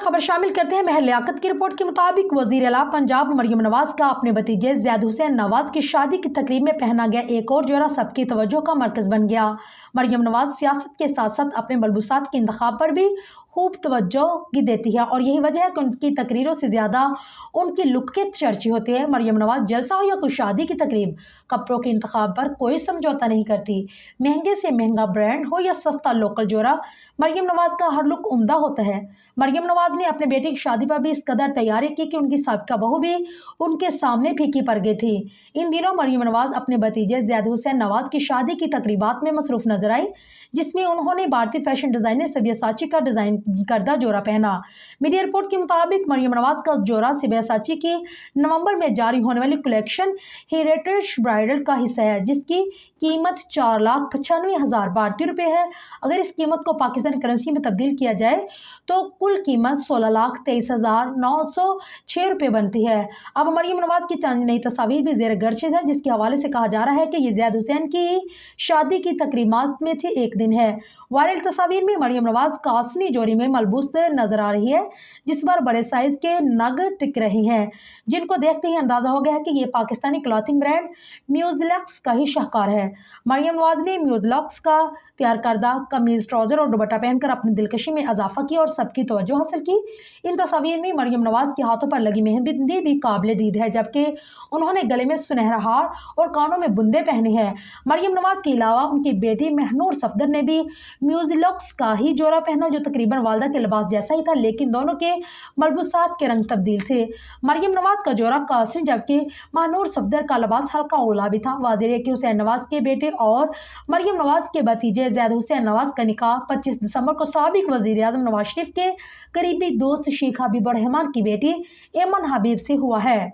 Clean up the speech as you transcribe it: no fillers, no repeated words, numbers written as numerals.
खबर शामिल करते हैं। महर लियाकत की रिपोर्ट के मुताबिक वजीर आला पंजाब मरियम नवाज का अपने भतीजे ज़ैद हुसैन नवाज की शादी की तकरीब में पहना गया एक और जोड़ा सबकी तवज्जो का मरकज बन गया। मरियम नवाज सियासत के साथ साथ अपने बलबुसात के इंतखाब पर भी खूब तवज्जो की देती है और यही वजह है कि उनकी तकरीरों से ज़्यादा उनकी लुक के चर्चे होते हैं। मरियम नवाज जलसा हो या कोई शादी की तकरीब, कपड़ों के इंतखाब पर कोई समझौता नहीं करती। महंगे से महंगा ब्रांड हो या सस्ता लोकल जोड़ा, मरियम नवाज का हर लुक उम्दा होता है। मरियम नवाज ने अपने बेटे की शादी पर भी इस कदर तैयारी की कि उनकी साबिका बहू भी उनके सामने फीकी पड़ गई थी। इन दिनों मरियम नवाज अपने भतीजे ज़ैद हुसैन नवाज की शादी की तकरीबात में मसरूफ नजर आई, जिसमें उन्होंने भारतीय फैशन डिजाइनर सब्यसाची का डिजाइन करदा जोड़ा पहना। मीडिया रिपोर्ट के मुताबिक मरियम नवाज का जोड़ा सब्यसाची की नवंबर में जारी होने वाली कलेक्शन हेरिटेज ब्राइडल का हिस्सा है, जिसकी कीमत 4,95,000 भारतीय रुपये है। अगर इस कीमत को पाकिस्तानी करेंसी में तब्दील किया जाए तो कुल कीमत 16,23,906 रुपये बनती है। अब मरियम नवाज की चंद नई तस्वीर भी जेर गर्शित है, जिसके हवाले से कहा जा रहा है कि ये ज़ैद हुसैन की शादी की तकरीबात में थी एक दिन है। वायरल तस्वीर में मरियम नवाज कासनी जोड़ी में मलबूस नजर आ रही है, जिस पर बड़े साइज के नग टिक रहे हैं, जिनको देखते ही अंदाजा हो गया है कि ये पाकिस्तानी क्लॉथिंग ब्रांड म्यूजिलक्स का ही शाहकार है। मरियम नवाज ने म्यूजिलक्स का तैयार करदा कमीज, ट्राउजर और दुपट्टा पहनकर अपनी दिलकशी में इजाफा किया और सबकी तवज्जो हासिल की। इन तस्वीर में मरियम नवाज के हाथों पर लगी मेहंदी भी काबिल दीद है, जबकि उन्होंने गले में सुनहरा हार और कानों में बुंदे पहने हैं। मरियम नवाज के अलावा उनकी बेटी महनूर सफदर ने भी म्यूजिलक्स का ही जोड़ा पहना, जो तकरीबन वालदा के लिबास जैसा ही था, लेकिन दोनों के मलबूसात के रंग तब्दील थे। मरियम नवाज का जोड़ा कासनी, जबकि महनूर सफदर का लिबास हल्का गुलाबी था। वाज़ेह है कि हुसैन नवाज के बेटे और मरियम नवाज के भतीजे ज़ैद हुसैन नवाज का निकाह 25 दिसंबर को साबिक वज़ीर आज़म नवाज शरीफ के करीबी दोस्त शेख हबीब और रहमान की बेटी एमन हबीब से हुआ है।